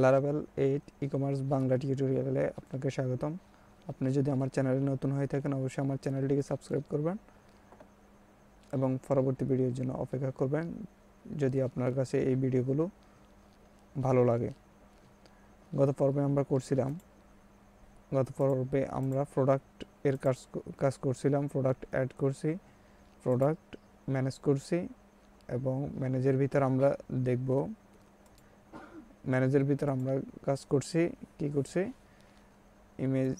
Laravel 8 e-commerce Bangla টিউটোরিয়ালে আপনাকে স্বাগতম। আপনি যদি আমার চ্যানেলে নতুন হয়ে থাকেন অবশ্যই আমার চ্যানেলটিকে সাবস্ক্রাইব করবেন এবং পরবর্তী ভিডিওর জন্য অপেক্ষা করবেন যদি আপনার কাছে এই ভিডিওগুলো ভালো লাগে। গত পর্বে আমরা প্রোডাক্ট এর কাজ করছিলাম, প্রোডাক্ট অ্যাড করছি, প্রোডাক্ট ম্যানেজ করছি এবং ম্যানেজের ভিতর আমরা দেখব ম্যানেজের ভিতর আমরা কাজ করছি কি করছি ইমেজ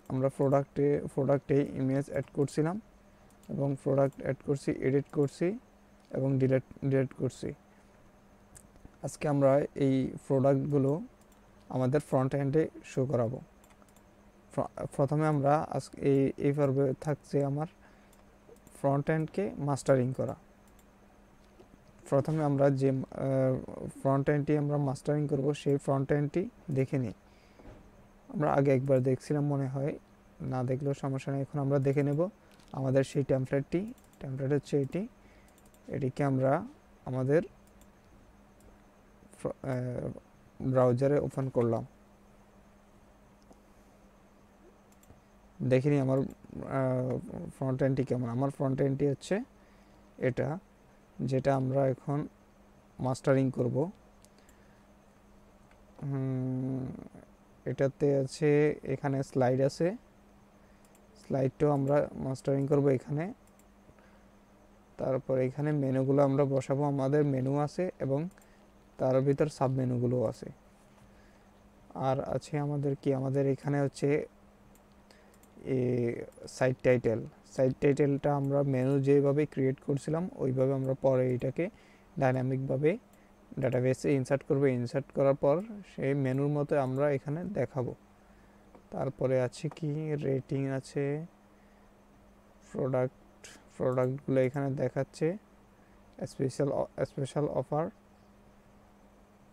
আমরা প্রোডাক্টে ইমেজ অ্যাড করছিলাম এবং প্রোডাক্ট অ্যাড করছি, এডিট করছি এবং ডিলিট করছি। আজকে আমরা এই প্রোডাক্টগুলো আমাদের ফ্রন্ট এন্ডে শো করাবো। প্রথমে আমরা আজকে এই পর্বে থাকছে আমার ফ্রন্ট এন্ডকে মাস্টারিং করা। প্রথমে আমরা যে ফ্রন্ট এন্ডটি আমরা মাস্টারিং করব সেই ফ্রন্ট এন্ডটি দেখে নিই। আমরা আগে একবার দেখছিলাম মনে হয়, না দেখলেও সমস্যা নেই। এখন আমরা দেখে নেব আমাদের সেই টেমপ্লেট হচ্ছে এটিকে আমরা আমাদের ব্রাউজারে ওপেন করলাম। দেখিনি আমার ফ্রন্ট এন্ডটি কেমন। আমার ফ্রন্ট এন্ডটি হচ্ছে এটা, যেটা আমরা এখন মাস্টারিং করব। এটাতে আছে, এখানে স্লাইড আছে, স্লাইডটাও আমরা মাস্টারিং করব এখানে। তারপর এখানে মেনুগুলো আমরা বসাবো, আমাদের মেনু আছে এবং তার ভিতর সাব মেনুগুলো আছে। আর আছে আমাদের এখানে হচ্ছে সাইট টাইটেলটা আমরা মেনু যেভাবে ক্রিয়েট করছিলাম ওইভাবে আমরা পরে এটাকে ডাইনামিকভাবে ডাটাবেসে ইনসার্ট করার পর সেই মেনুর মতো আমরা এখানে দেখাবো। তারপরে আছে কি রেটিং আছে, প্রোডাক্টগুলো এখানে দেখাচ্ছে, স্পেশাল অফার।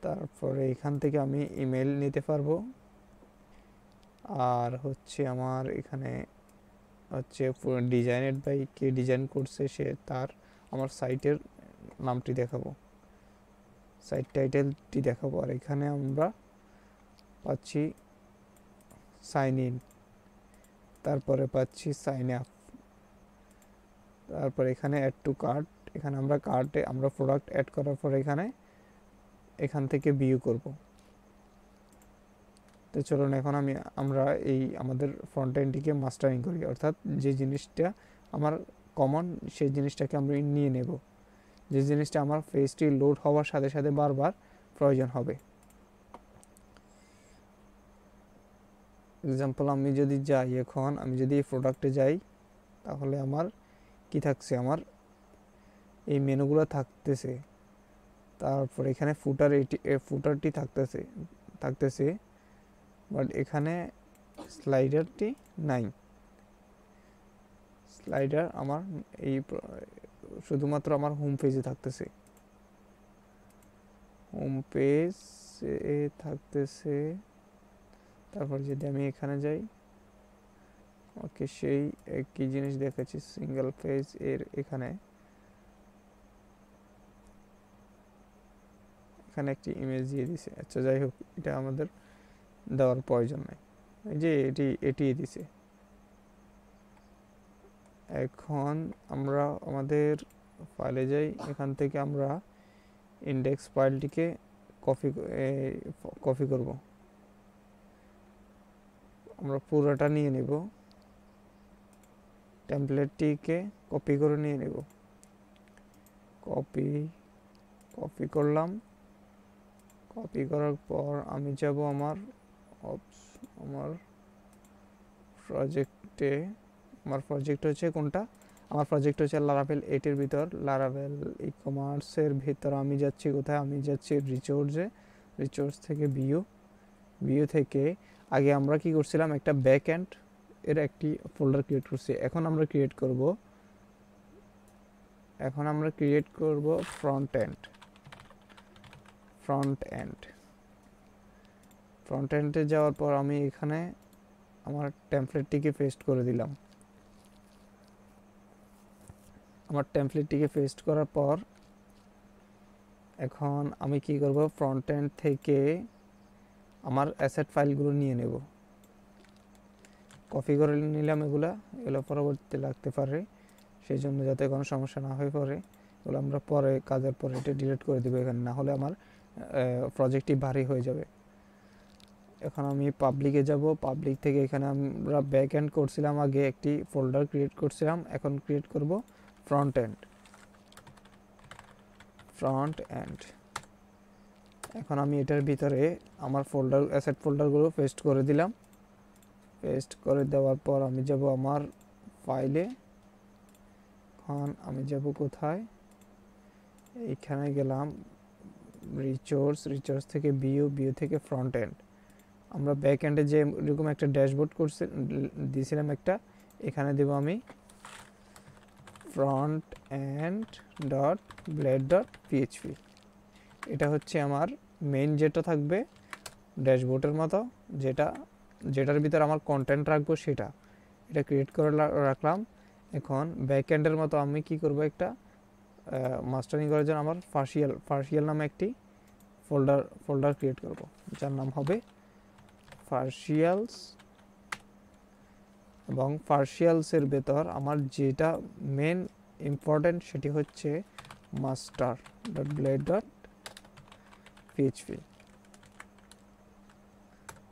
তারপরে এখান থেকে আমি ইমেল নিতে পারবো। আর হচ্ছে আমার এখানে হচ্ছে ডিজাইনেড বাই কে ডিজাইন করছে সে, তার আমার সাইটের নামটি দেখাবো, সাইট টাইটেলটি দেখাবো। আর এখানে আমরা পাচ্ছি সাইন ইন, তারপরে পাচ্ছি সাইন আপ, তারপর এখানে অ্যাড টু কার্ট। এখানে আমরা কার্টে আমরা প্রোডাক্ট অ্যাড করার পর এখান থেকে ভিউ করব। তো চলুন এখন আমরা আমাদের ফ্রন্ট এন্ডটিকে মাস্টারিং করি, অর্থাৎ যে জিনিসটা আমার কমন সেই জিনিসটাকে আমরা নিয়ে নেব, যে জিনিসটা আমার পেজটি লোড হওয়ার সাথে সাথে বারবার প্রয়োজন হবে। এক্সাম্পল আমি যদি এই প্রোডাক্টে যাই তাহলে আমার কি থাকছে, আমার এই মেনুগুলো থাকতেছে। তারপর এখানে ফুটারটি থাকতেছে বাট এখানে স্লাইডারটি নাই। স্লাইডার আমার শুধুমাত্র আমার হোম পেজে থাকতেছে, তারপর যদি আমি এখানে যাই, ওকে সেই একই জিনিস দেখাচ্ছি সিঙ্গেল পেজ এর। এখানে একটি ইমেজ দিয়ে দিছে। আচ্ছা যাই হোক, এটা আমাদের দেওয়ার প্রয়োজন নাই, এই যে এটি দিছে। এখন আমরা আমাদের ফাইলে যাই, এখান থেকে আমরা ইন্ডেক্স ফাইলটিকে কপি করব। আমরা পুরোটা নিয়ে নেব, টেমপ্লেটটিকে কপি করে নিয়ে নেব। কপি করলাম। কপি করার পর আমি যাব আমার প্রজেক্টে। আমার প্রজেক্ট হচ্ছে কোনটা, আমার প্রজেক্ট হচ্ছে লারাভেল 8 এর ভিতর, লারাভেল ই-কমার্সের ভিতর আমি যাচ্ছি কোথায়, আমি যাচ্ছি রিসোর্স থেকে ভিউ থেকে আগে আমরা কি করছিলাম, একটা ব্যাক এন্ড এর একটি ফোল্ডার ক্রিয়েট করছি। এখন আমরা ক্রিয়েট করব ফ্রন্ট এন্ডে যাওয়ার পর আমি এখানে আমার টেমপ্লেটটিকে পেস্ট করে দিলাম। আমার টেমপ্লেটটিকে পেস্ট করার পর এখন আমি কি করব, ফ্রন্ট এন্ড থেকে আমার অ্যাসেট ফাইলগুলো নিয়ে নেব, কপি করে নিলাম। এগুলো পরবর্তীতে লাগতে পারে, সেই জন্য যাতে কোনো সমস্যা না হয়ে পড়ে এগুলো আমরা পরে কাজের পরে এটা ডিলিট করে দেবো এখানে, না হলে আমার প্রজেক্টটি ভারী হয়ে যাবে। এখন আমি পাবলিকে যাব, পাবলিক থেকে এখানে আমরা ব্যাক এন্ড করছিলাম, আগে একটি ফোল্ডার ক্রিয়েট করছিলাম, এখন ক্রিয়েট করব ফ্রন্ট এন্ড। এখন আমি এটার ভিতরে আমার অ্যাসেট ফোল্ডারগুলো পেস্ট করে দিলাম। পেস্ট করে দেওয়ার পর আমি যাব আমার ফাইলে। এখন আমি যাব কোথায়, এইখানে গেলাম রিসোর্স থেকে ভিউ থেকে ফ্রন্ট এন্ড। আমরা ব্যাক এন্ডে যে এরকম একটা ড্যাশবোর্ড দিয়েছিলাম একটা, এখানে দেব আমি front end dot blade dot PHP. এটা হচ্ছে আমার মেইন যেটা থাকবে ড্যাশবোর্ডের মতো, যেটার ভিতর আমার কন্টেন্ট রাখবো সেটা। এটা ক্রিয়েট করে রাখলাম। এখন ব্যাক এন্ডের মতো আমি কি করব, একটা মাস্টারিং করার জন্য আমার ফার্সিয়াল নামে একটি ফোল্ডার ক্রিয়েট করব, যার নাম হবে ফার্সিয়ালস। এবং ফার্সিয়ালসের ভেতর আমার যেটা মেন ইম্পর্টেন্ট সেটি হচ্ছে master dot blade dot PHP.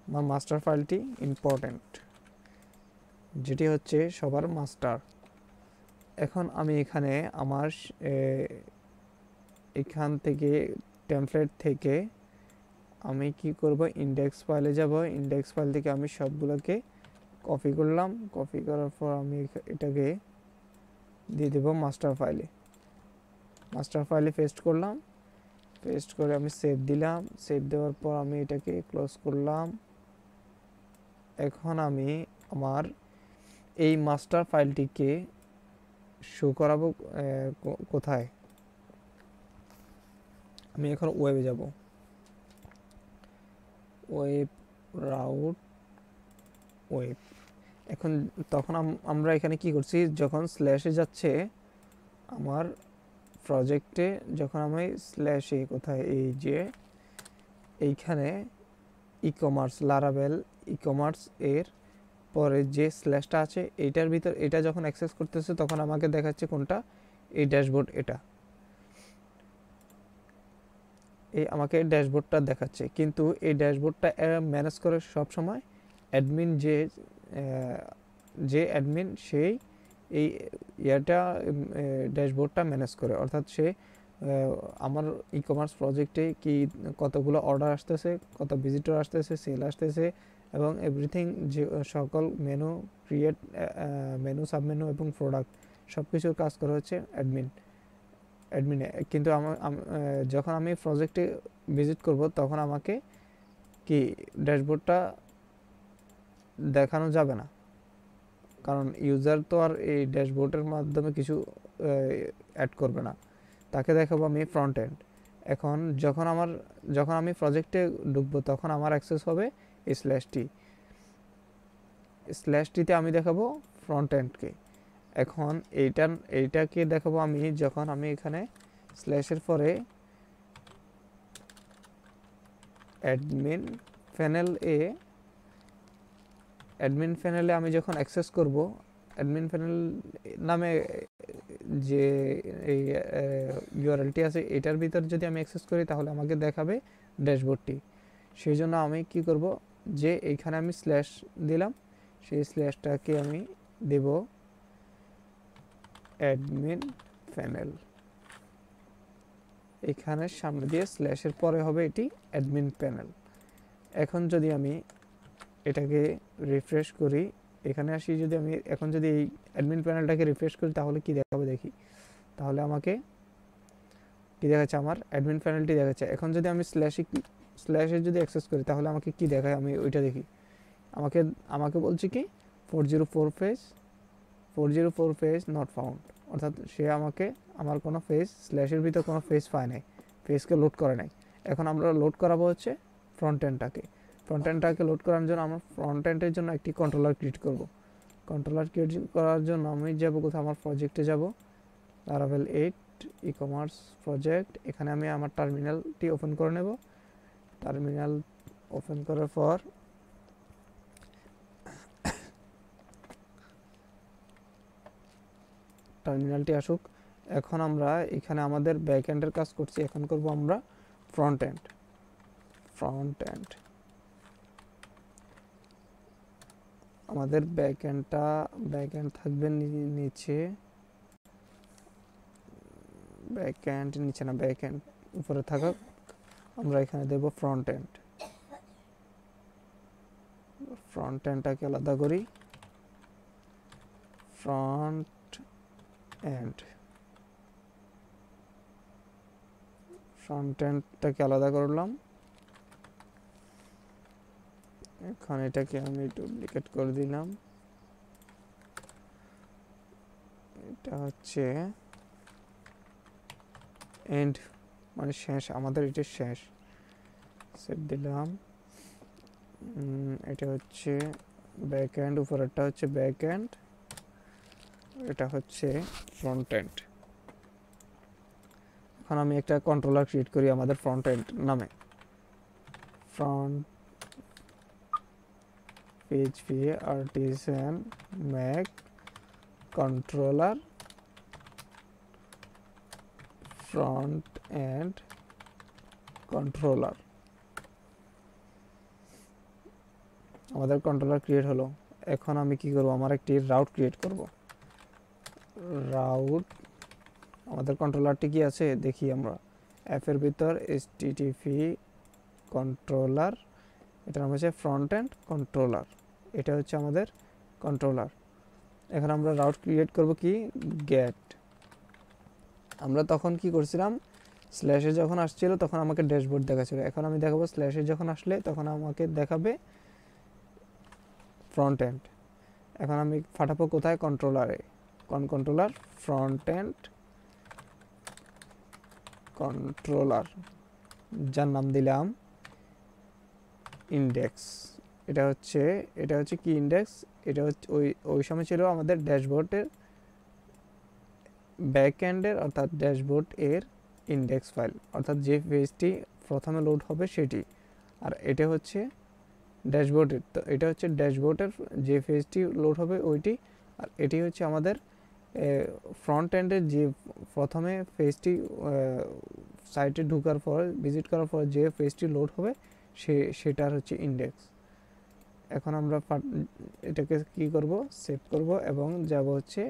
আমার মাস্টার ফাইলটি ইম্পর্টেন্ট, যেটি হচ্ছে সবার মাস্টার। এখন আমি এখানে আমার এখান থেকে টেমপ্লেট থেকে আমি কি করব, ইন্ডেক্স ফাইলে যাব। ইন্ডেক্স ফাইল থেকে আমি সবগুলোকে কপি করলাম, কপি করার পর আমি এটাকে দিয়ে দেব মাস্টার ফাইলে পেস্ট করলাম। পেস্ট করে আমি সেভ দিলাম। সেভ দেওয়ার পর আমি এটাকে ক্লোজ করলাম। এখন আমি আমার এই মাস্টার ফাইলটিকে শো করাবো কোথায়, আমি এখন ওয়েবে যাব, ওয়েব। এখন তখন আমরা এখানে কি করছি, যখন স্ল্যাশে যাচ্ছে আমার প্রজেক্টে, যখন আমি স্ল্যাশে কোথায়, এই যে এইখানে ই-কমার্স লারাভেল ই-কমার্স এর পরে যে স্ল্যাশটা আছে এইটার ভিতর, এটা যখন অ্যাক্সেস করতেছে তখন আমাকে দেখাচ্ছে কোনটা, এই ড্যাশবোর্ড। আমাকে ড্যাশবোর্ডটা দেখাচ্ছে, কিন্তু এই ড্যাশবোর্ডটা ম্যানেজ করে সব সময় অ্যাডমিন, যে অ্যাডমিন সেই এই ড্যাশবোর্ডটা ম্যানেজ করে। অর্থাৎ সে আমার ই কমার্স প্রজেক্টে কি কতগুলো অর্ডার আসতেছে, কত ভিজিটর আসতেছে, সেল আসতেছে এবং এভরিথিং, যে সকল মেনু ক্রিয়েট, মেনু সাবমেনু এবং প্রোডাক্ট সব কিছুর কাজ করা হচ্ছে অ্যাডমিনে। কিন্তু যখন আমি প্রজেক্টে ভিজিট করব তখন আমাকে কি ড্যাশবোর্ডটা দেখানো যাবে না, কারণ ইউজার তো আর এই ড্যাশবোর্ডের মাধ্যমে কিছু অ্যাড করবে না, তাকে দেখাবো আমি ফ্রন্ট এন্ড। এখন যখন আমি প্রজেক্টে ঢুকবো তখন আমার অ্যাক্সেস হবে এই স্ল্যাশটিতে আমি দেখাবো ফ্রন্ট এন্ডকে। এখন এইটাকে দেখাবো আমি যখন আমি এখানে স্ল্যাশের পরে অ্যাডমিন প্যানেলে আমি যখন অ্যাক্সেস করব, অ্যাডমিন প্যানেল নামে যে এই ইউআরএলটি আছে এটার ভিতর যদি আমি অ্যাক্সেস করি তাহলে আমাকে দেখাবে ড্যাশবোর্ডটি। সেই জন্য আমি কি করব, যে এইখানে আমি স্ল্যাশ দিলাম, সেই স্ল্যাশটাকে আমি দেব অ্যাডমিন প্যানেল, এখানে সামনে দিয়ে স্ল্যাশের পরে হবে এটি অ্যাডমিন প্যানেল। এখন যদি আমি এটাকে রিফ্রেশ করি, এখানে আসি, যদি আমি এখন যদি এই অ্যাডমিন প্যানেলটাকে রিফ্রেশ করি তাহলে কি দেখাবে দেখি, তাহলে আমাকে কি দেখাচ্ছে, আমার অ্যাডমিন প্যানেলটি দেখাচ্ছে। এখন যদি আমি স্ল্যাশে যদি অ্যাক্সেস করি তাহলে আমাকে কি দেখায়, আমি ওইটা দেখি। আমাকে বলছে কি 404 পেজ নট ফাউন্ড, অর্থাৎ সে আমার কোনো পেজ, স্ল্যাশের ভিতর কোনো পেজ পায় নাই, পেজকে লোড করে নাই। এখন আমরা লোড করাবো হচ্ছে ফ্রন্ট এন্ডটাকে লোড করার জন্য আমরা ফ্রন্ট এন্ডের জন্য একটি কন্ট্রোলার ক্রিয়েট করব। কন্ট্রোলার ক্রিয়েট করার জন্য আমি যাব কোথাও, আমার প্রজেক্টে যাব, লারাভেল 8 ই-কমার্স প্রজেক্ট। এখানে আমি আমার টার্মিনালটি ওপেন করে নেব। টার্মিনাল ওপেন করার পর টার্মিনালটি আসুক। এখন আমরা এখানে আমাদের ব্যাক এন্ডের কাজ করছি, এখন করব আমরা ফ্রন্ট এন্ড। আমাদের ব্যাক এন্ড থাকবে নিচে, ব্যাক এন্ড নিচে না, ব্যাক এন্ড উপরে থাকা। আমরা এখানে দেব ফ্রন্ট এন্ডটাকে আলাদা করি। ফ্রন্ট এন্ডটাকে আলাদা করলাম। এখন এটাকে আমি ডুপ্লিকেট করে দিলাম। এটা হচ্ছে এন্ড, মানে শেষ, আমাদের এটা শেষ। সেভ দিলাম। এটা হচ্ছে ব্যাক এন্ড, উপরেরটা হচ্ছে ব্যাক এন্ড, এটা হচ্ছে ফ্রন্ট এন্ড। এখন আমি একটা কন্ট্রোলার ক্রিয়েট করি আমাদের ফ্রন্ট এন্ড নামে। Front PHP artisan Mac controller front end controller। আমাদের কন্ট্রোলার ক্রিয়েট হলো। এখন আমি কি করব, আমার একটি রাউট ক্রিয়েট করব। রাউট, আমাদের কন্ট্রোলারটি কি আছে দেখি আমরা। অ্যাপ এর ভিতর HTTP কন্ট্রোলার, এটার নাম হচ্ছে ফ্রন্ট এন্ড কন্ট্রোলার, এটা হচ্ছে আমাদের কন্ট্রোলার। এখন আমরা রাউট ক্রিয়েট করব কি, গেট। আমরা তখন কি করছিলাম, স্ল্যাশে যখন আসছিল তখন আমাকে ড্যাশবোর্ড দেখাচ্ছিল। এখন আমি দেখাবো স্ল্যাশে যখন আসলে তখন আমাকে দেখাবে ফ্রন্ট এন্ড। এখন আমি ফাটাবো কোথায়, কন্ট্রোলারে। কন্ট্রোলার ফ্রন্ট এন্ড কন্ট্রোলার, যার নাম দিলাম ইন্ডেক্স। এটা হচ্ছে কি ইন্ডেক্স, এটা হচ্ছে ওই সময় ছিল আমাদের ড্যাশবোর্ডের ব্যাক এন্ডের অর্থাৎ ড্যাশবোর্ড এর ইন্ডেক্স ফাইল, অর্থাৎ যে পেজটি প্রথমে লোড হবে সেটি। আর এটা হচ্ছে ড্যাশবোর্ডের, তো এটা হচ্ছে ড্যাশবোর্ডের যে পেজটি লোড হবে ওইটি। আর এটি হচ্ছে আমাদের ফ্রন্ট এন্ডের যে প্রথমে পেজটি সাইটে ঢোকার পর, ভিজিট করার পর যে পেজটি লোড হবে সেটার হচ্ছে ইন্ডেক্স। এখন আমরা এটাকে কি করব, সেভ করব এবং যাব হচ্ছে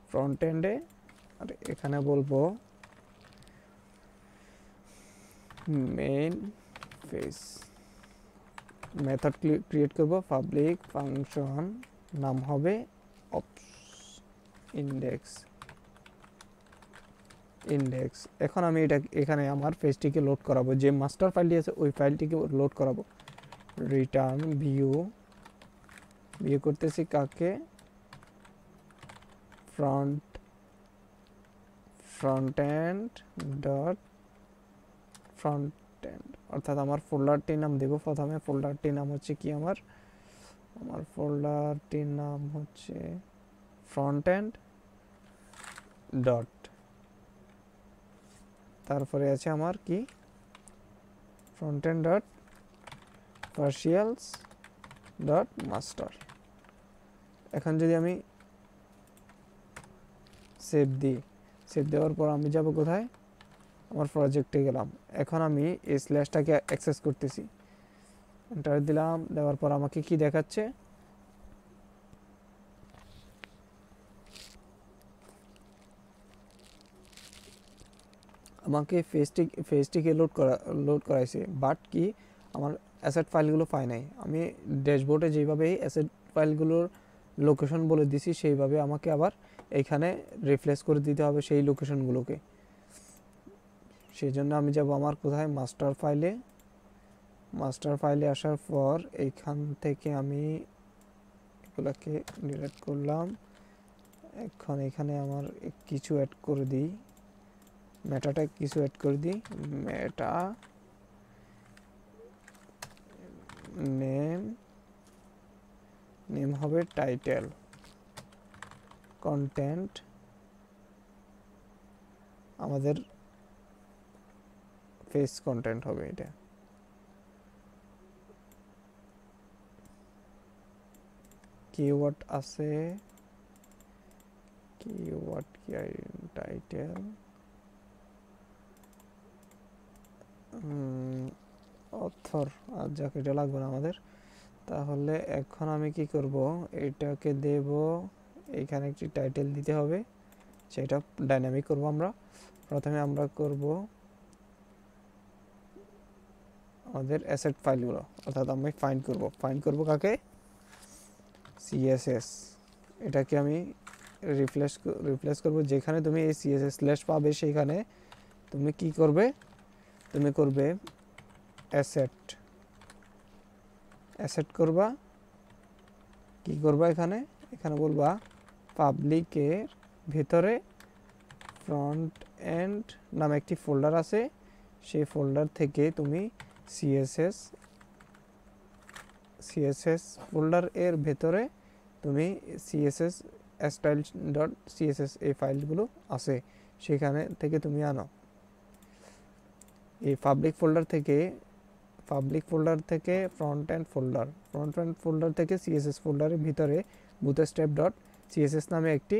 ফ্রন্ট এন্ডে। আর এখানে বলবো মেইন পেজ, মেথড ক্রিয়েট করব, পাবলিক ফাংশন, নাম হবে ইন্ডেক্স। এখন আমি এখানে আমার পেজটিকে লোড করাবো, যে মাস্টার ফাইলটি আছে ওই ফাইলটিকে লোড করাবো। রিটার্ন ভিউ করতেছি কাকে, ফ্রন্ট এন্ড অর্থাৎ আমার ফোল্ডারটির নাম দেব। প্রথমে ফোল্ডারটির নাম হচ্ছে কি, আমার ফোল্ডারটির নাম হচ্ছে ফ্রন্ট এন্ড ডট, তারপরে আছে আমার কি front end dot partials dot master. এখন যদি আমি সেভ দিই, সেভ দেওয়ার পর আমি যাব কোথায়, আমার প্রজেক্টে গেলাম। এখন আমি এই স্ল্যাশটাকে অ্যাক্সেস করতেছি, এন্টার দিলাম। দেওয়ার পর আমাকে কি দেখাচ্ছে, আমাকে ফেজটিকে লোড করাইছে, বাট কি আমার অ্যাসেট ফাইলগুলো পাই নাই। আমি ড্যাশবোর্ডে যেভাবে অ্যাসেট ফাইলগুলোর লোকেশন বলে দিছি সেইভাবে আমাকে আবার এইখানে রিপ্লেস করে দিতে হবে সেই লোকেশনগুলোকে। সেই জন্য আমি যাব আমার কোথায়, মাস্টার ফাইলে আসার পর এইখান থেকে আমি এগুলাকে ডিলিট করলাম। এখন এখানে আমার কিছু অ্যাড করে দিই, মেটাটা কিছু অ্যাড করে দিই। মেটা নেম হবে টাইটেল, কন্টেন্ট আমাদের পেজ কন্টেন্ট হবে এটা। কিওয়ার্ড আছে, কিওয়ার্ড কি টাইটেল, অথর, আর যাক এটা লাগবে না আমাদের। তাহলে এখন আমি কি করব, এটাকে দেব, এখানে একটি টাইটেল দিতে হবে, সেটা ডাইনামিক করব আমরা। প্রথমে আমরা করব আমাদের অ্যাসেট ফাইলগুলো, অর্থাৎ আমি ফাইন্ড করব কাকে, সিএসএস। এটাকে আমি রিপ্লেস করব, যেখানে তুমি এই সিএসএস স্ল্যাশ পাবে সেখানে তুমি কি করবে, তুমি করবে অ্যাসেট করবা, কি করবা এখানে, এখানে বলবা পাবলিকের ভিতরে ফ্রন্ট এন্ড নামে একটি ফোল্ডার আছে, সেই ফোল্ডার থেকে তুমি সিএসএস ফোল্ডার এর ভেতরে তুমি সিএসএস style.css এই ফাইলগুলো আছে সেখানে থেকে তুমি আনো। এই পাবলিক ফোল্ডার থেকে ফ্রন্ট এন্ড ফোল্ডার থেকে সিএসএস ফোল্ডারের ভিতরে bootstrap.css নামে একটি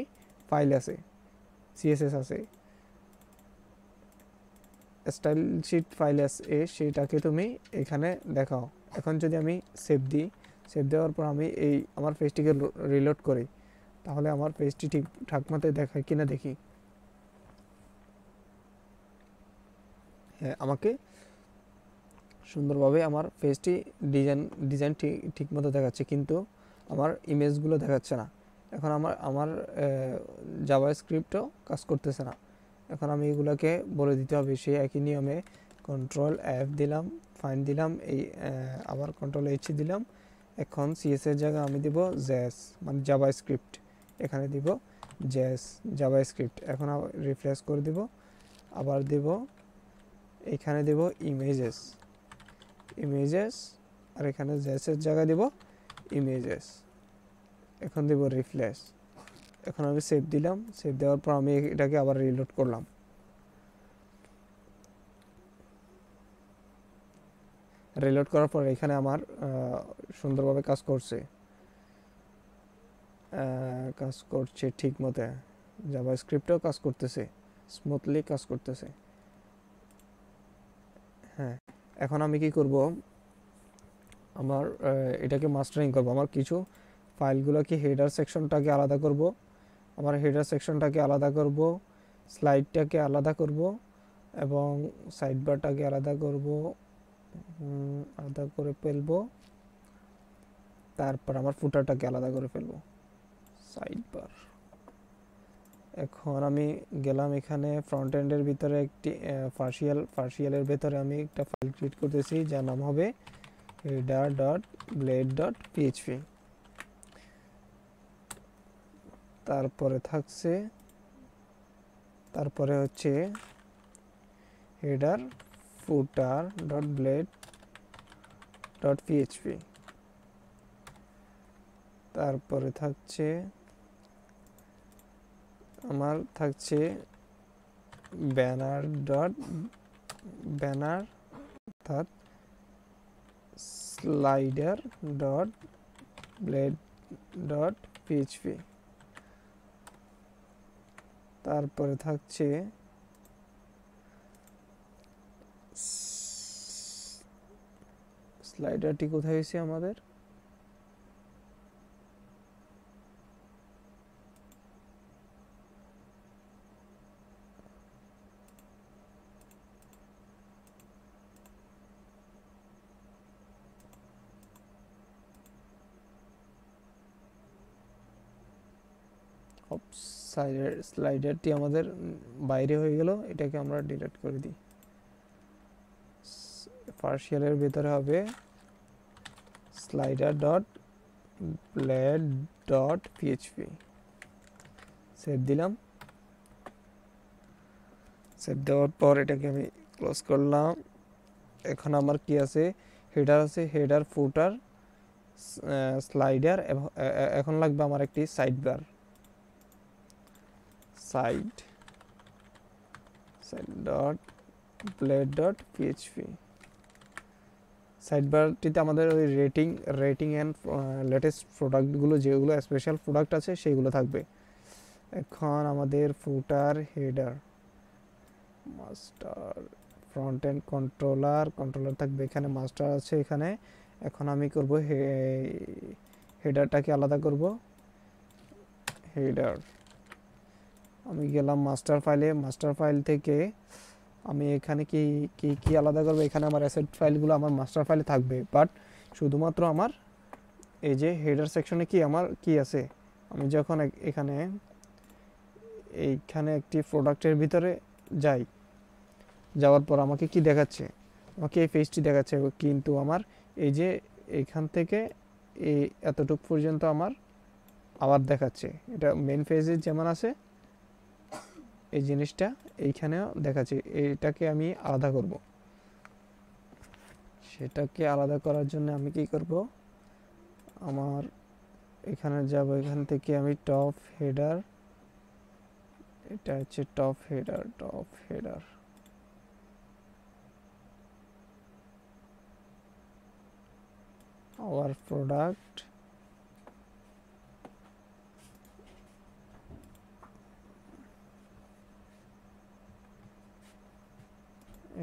ফাইল আছে, সিএসএস আছে, স্টাইল শিট ফাইল আছে, সেটাকে তুমি এখানে দেখাও। এখন যদি আমি সেভ দেওয়ার পর আমি এই আমার পেজটিকে রিলোড করি, তাহলে আমার পেজটি ঠিকঠাক মতো দেখায় কিনা দেখি। হ্যাঁ, আমাকে সুন্দরভাবে আমার পেজটি ডিজাইন ঠিক মতো দেখাচ্ছে, কিন্তু আমার ইমেজগুলো দেখাচ্ছে না। এখন আমার জাভাস্ক্রিপ্টও কাজ করতেছে না। এখন আমি এগুলোকে বলে দিতে হবে সেই একই নিয়মে Ctrl+F দিলাম, ফাইন্ড দিলাম, এই আবার Ctrl+H দিলাম। এখন সিএসএস জায়গায় আমি দিব জেএস, মানে জাভাস্ক্রিপ্ট, এখানে দিব জেএস জাভাস্ক্রিপ্ট। এখন আবার রিফ্রেশ করে দিব, আবার দিব, এখানে দিব ইমেজেস, আর এখানে জেএসের জায়গায় দিব ইমেজেস। এখন দিব রিফ্রেশ। এখন আমি সেভ দিলাম, সেভ দেওয়ার পর আমি এটাকে আবার রিলোড করলাম। রিলোড করার পর এখানে আমার সুন্দরভাবে কাজ করছে ঠিক মতো, জাভাস্ক্রিপ্টও কাজ করতেছে, স্মুথলি কাজ করতেছে। হ্যাঁ, এখন আমি কি করব, আমার এটাকে মাস্টারিং করব। আমার কিছু ফাইলগুলোকে হেডার সেকশনটাকে আলাদা করব, স্লাইডটাকে আলাদা করব এবং সাইড বারটাকে আলাদা করে ফেলবো। তারপর আমার ফুটারটাকে আলাদা করে ফেলবো, সাইড বার। এখন আমি গেলাম এখানে ফ্রন্ট এন্ডের ভিতরে একটি পার্শিয়ালের ভিতরে আমি একটা ফাইল ক্রিয়েট করতেছি যার নাম হবে header.blade.php। তারপরে হচ্ছে header footer.blade.php। তারপরে থাকছে banner অর্থাৎ slider.blade.php। তারপরে থাকছে স্লাইডারটি কোথায় হয়েছে আমাদের, স্লাইডারটি আমাদের বাইরে হয়ে গেল, এটাকে আমরা ডিলিট করে দিই। পার্শিয়ালের ভিতরে হবে slider.blade.php। সেভ দিলাম, সেভ দেওয়ার পর এটাকে আমি ক্লোজ করলাম। এখন আমার কি আছে, হেডার ফুটার স্লাইডার, এখন লাগবে আমার একটি side side dot blade dot PHP. সাইডবারটিতে আমাদের ওই রেটিং অ্যান্ড লেটেস্ট প্রোডাক্টগুলো, যেগুলো স্পেশাল প্রোডাক্ট আছে সেইগুলো থাকবে। এখন আমাদের footer, header, master, front end controller থাকবে এখানে, মাস্টার আছে এখানে। এখন আমি করব হেডারটাকে আলাদা করব। হেডার আমি গেলাম মাস্টার ফাইল থেকে আমি এখানে কি আলাদা করব, এখানে আমার অ্যাসেট ফাইলগুলো আমার মাস্টার ফাইলে থাকবে, বাট শুধুমাত্র আমার এই যে হেডার সেকশনে আমার কি আছে, আমি যখন এইখানে একটি প্রোডাক্টের ভিতরে যাওয়ার পর আমাকে কি দেখাচ্ছে, আমাকে এই পেজটি দেখাচ্ছে, কিন্তু আমার এই যে এইখান থেকে এই এতটুকু পর্যন্ত আমার আবার দেখাচ্ছে। এটা মেন পেজে যেমন আছে এই জিনিসটা এইখানেও দেখাচ্ছে। এটাকে আমি আলাদা করব। সেটাকে আলাদা করার জন্য আমি কি করব, আমার এখানে যাব, এখান থেকে আমি টপ হেডার, এটা হচ্ছে টপ হেডার our product,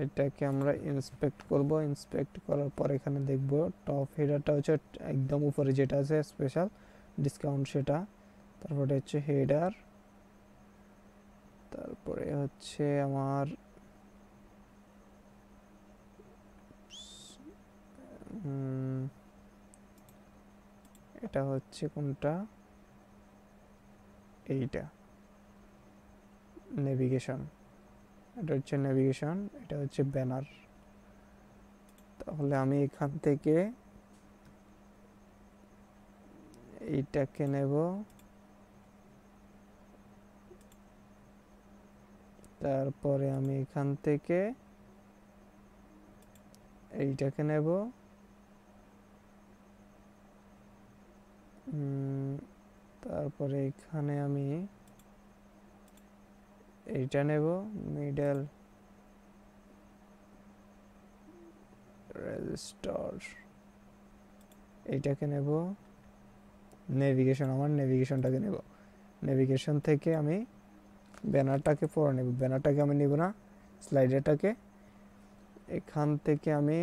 এটাকে আমরা ইন্সপেক্ট করব। ইন্সপেক্ট করার পর এখানে দেখব টপ হেডারটা হচ্ছে একদম উপরে যেটা আছে স্পেশাল ডিসকাউন্ট সেটা, তারপরে হচ্ছে হেডার, তারপরে হচ্ছে আমার এটা হচ্ছে কোনটা, এইটা নেভিগেশন, এটা হচ্ছে নেভিগেশন, এটা হচ্ছে ব্যানার। তাহলে আমি এখান থেকে এইটাকে নেব, তারপরে আমি এখান থেকে এইটাকে নেব, তারপরে এখানে আমি এইটা নেব, মিডল রেজিস্টার, এইটাকে নেব, নেভিগেশন, আমার নেভিগেশনটাকে নেব। নেভিগেশন থেকে আমি ব্যানারটাকে পরে নেব, ব্যানারটাকে আমি নেব না, স্লাইডারটাকে এখান থেকে আমি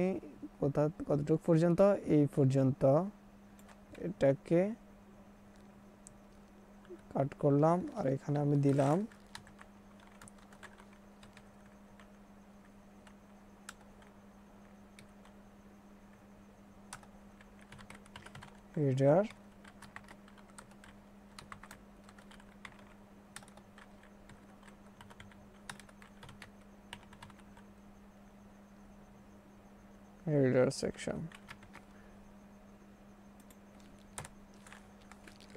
কতটুকু পর্যন্ত, এই পর্যন্ত এটাকে কাট করলাম, আর এখানে আমি দিলাম হেডার, সেকশন,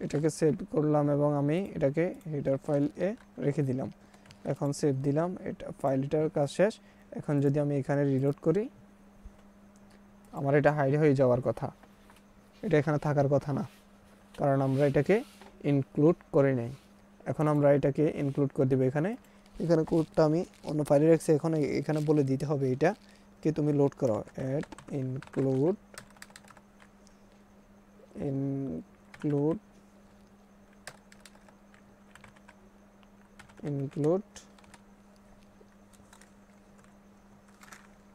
এটাকে সেভ করলাম এবং আমি এটাকে হেডার ফাইলে রেখে দিলাম। এখন সেভ দিলাম, এটা ফাইলটার কাজ শেষ। এখন যদি আমি এখানে রিলোড করি, আমার এটা হাইড হয়ে যাওয়ার কথা, এটা এখানে থাকার কথা না, কারণ আমরা এটাকে ইনক্লুড করে নেই। এখন আমরা এটাকে ইনক্লুড করে দেবো এখানে কোডটা আমি অন্য ফাইলে রাখছি, এখন এখানে বলে দিতে হবে এটা কি তুমি লোড করো, অ্যাড ইনক্লুড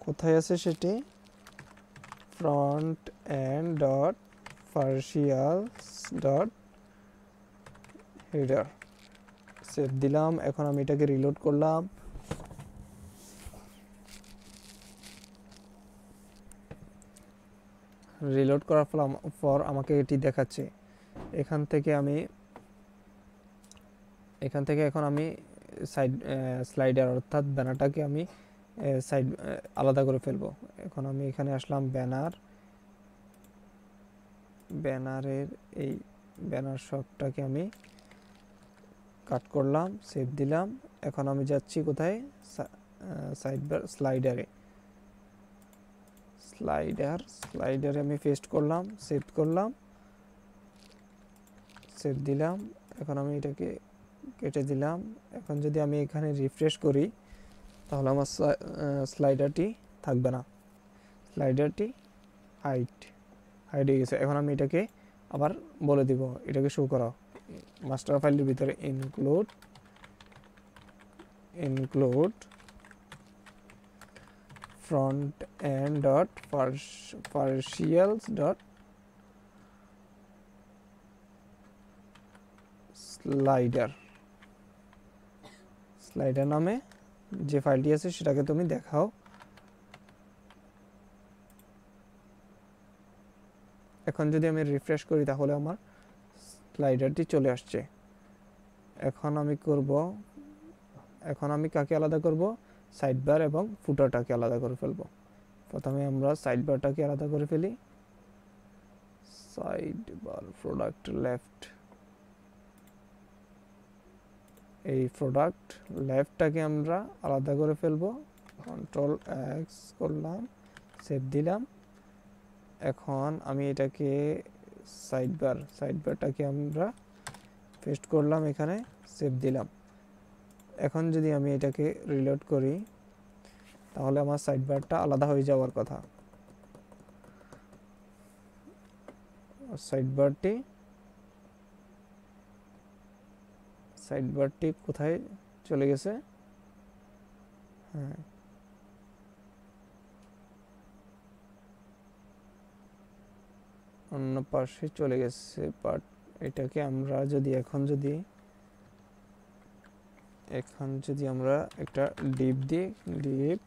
কোথায় আছে সেটি, front end dot partials dot header, save দিলাম। এখন আমি এটাকে রিলোড করলাম, রিলোড করার পর আমাকে এটি দেখাচ্ছে। এখান থেকে এখন আমি স্লাইডার অর্থাৎ ব্যানারটাকে আমি সাইড আলাদা করে ফেলবো। এখন আমি এখানে আসলাম, ব্যানারের এই ব্যানার শটটাকে আমি কাট করলাম, সেভ দিলাম। এখন আমি যাচ্ছি কোথায়, স্লাইডারে আমি পেস্ট করলাম, সেভ করলাম, সেভ দিলাম। এখন আমি এটাকে কেটে দিলাম। এখন যদি আমি এখানে রিফ্রেশ করি, তাহলে আমার স্লাইডারটি থাকবে না, স্লাইডারটি হাইড হয়ে গেছে। এখন আমি এটাকে আবার বলে দিব এটাকে শো করাও। মাস্টার ফাইলের ভিতরে include front end dot partials dot slider নামে যে ফাইলটি আছে সেটাকে তুমি দেখাও। এখন যদি আমি রিফ্রেশ করি তাহলে আমার স্লাইডারটি চলে আসছে। এখন আমি কাকে আলাদা করব, সাইড বার এবং ফুটারটাকে আলাদা করে ফেলবো। প্রথমে আমরা সাইড বারটাকে আলাদা করে ফেলি। সাইড বার প্রোডাক্ট লেফট, এই প্রোডাক্ট লেফটটাকে আমরা আলাদা করে ফেলবো। কন্ট্রোল এক্স করলাম, সেভ দিলাম। এখন আমি এটাকে সাইড বারটাকে আমরা পেস্ট করলাম, এখানে সেভ দিলাম। এখন যদি আমি এটাকে রিলোড করি তাহলে আমার সাইড বারটা আলাদা হয়ে যাওয়ার কথা। সাইড বারটি কোথায় চলে গেছে? হ্যাঁ, অন্য পাশে চলে গেছে। বাট এটাকে আমরা যদি এখন যদি আমরা একটা ডিপ দিই, ডিপ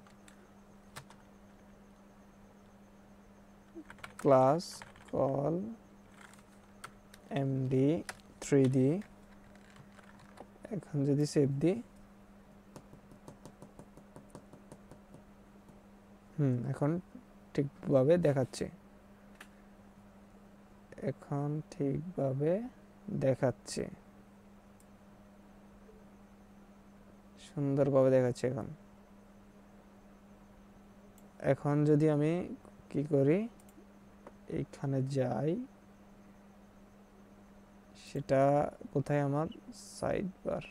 ক্লাস কল md3 দিই, এখন যদি সেভ দিই, এখন ঠিকভাবে দেখাচ্ছে। সুন্দরভাবে দেখাচ্ছে। এখন যদি আমি কি করি, এইখানে যাই, সেটা কোথায়? আমার সাইড বার।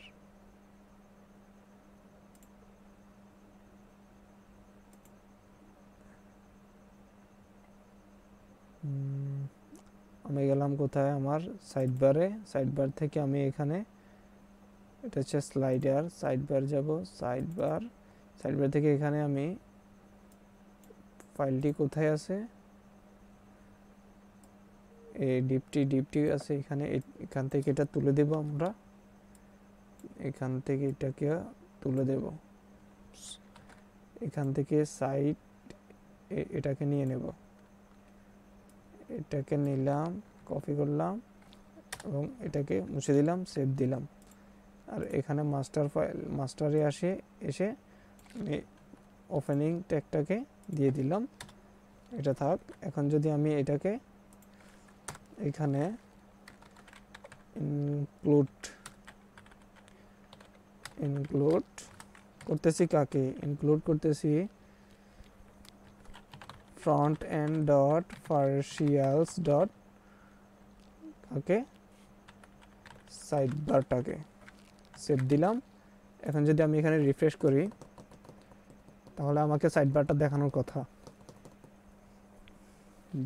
আমি গেলাম কোথায়? আমার সাইড বারে। সাইড বার থেকে আমি এখানে, এটা হচ্ছে স্লাইডার, সাইড বার যাব, সাইড বার থেকে এখানে আমি ফাইলটি কোথায় আছে, এই ডিপটি আছে এখানে। এখান থেকে এটা তুলে দেব আমরা, এখান থেকে এটাকে তুলে দেব, এখান থেকে সাইড এটাকে নিয়ে নেব। এটাকে নিলাম, কপি করলাম এবং এটাকে মুছে দিলাম, সেভ দিলাম। আর এখানে মাস্টারে এসে আমি ওপেনিং ট্যাগটাকে দিয়ে দিলাম, এটা থাক। এখন যদি আমি এটাকে এখানে ইনক্লুড করতেছি, কাকে ইনক্লুড করতেছি? front end dot partials dot okay side বারটাকে সেভ দিলাম। এখন যদি আমি এখানে রিফ্রেশ করি তাহলে আমাকে সাইড বারটা দেখানোর কথা।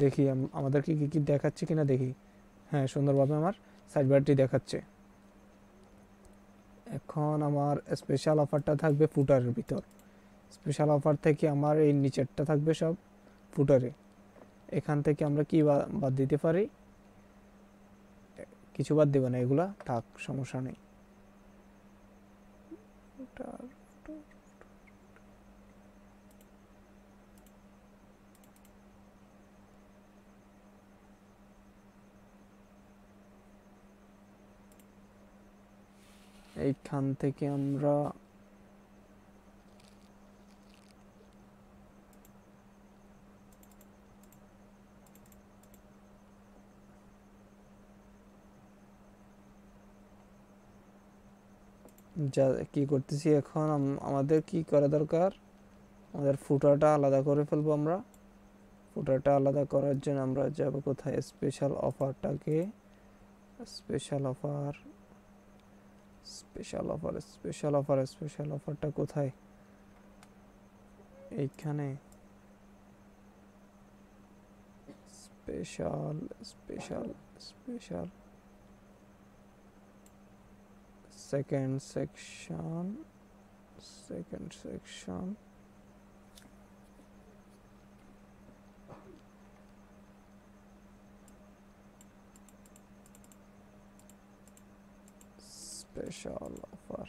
দেখি আমাদের কি দেখাচ্ছে কিনা দেখি। হ্যাঁ, সুন্দরভাবে আমার সাইড বারটি দেখাচ্ছে। এখন আমার স্পেশাল অফারটা থাকবে ফুটারের ভিতর। স্পেশাল অফার থেকে আমার এই নিচেরটা থাকবে সব ফুটারে। এখান থেকে আমরা কি বাদ দিতে পারি? কিছু বাদ দেব না, এগুলা থাক, সমস্যা নেই। এইখান থেকে আমরা যা কি করতেছি, এখন আমাদের কি করা দরকার? আমাদের ফুটারটা আলাদা করে ফেলবো আমরা। ফুটারটা আলাদা করার জন্য আমরা যাব কোথায়? স্পেশাল অফারটা কোথায়? এইখানে special special special second section special offer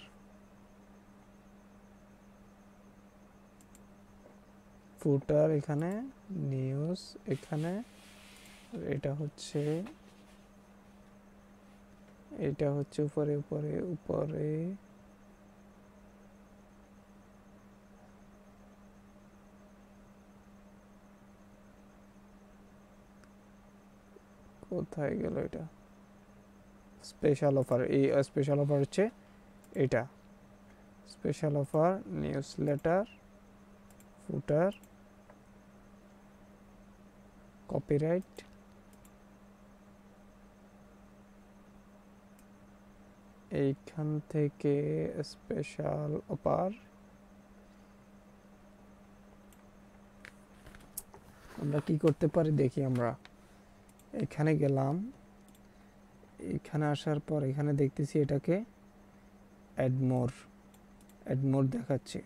footer এখানে নিউজ এখানে এটা হচ্ছে উপরে উপরে উপরে কোথায় গেল এটা স্পেশাল অফার এই স্পেশাল অফার হচ্ছে এটা স্পেশাল অফার নিউজ লেটার ফুটার কপিরাইট এইখান থেকে স্পেশাল অফার আমরা কি করতে পারি দেখি আমরা এখানে গেলাম এখানে আসার পর এখানে দেখতেছি এটাকে অ্যাড মোর দেখাচ্ছে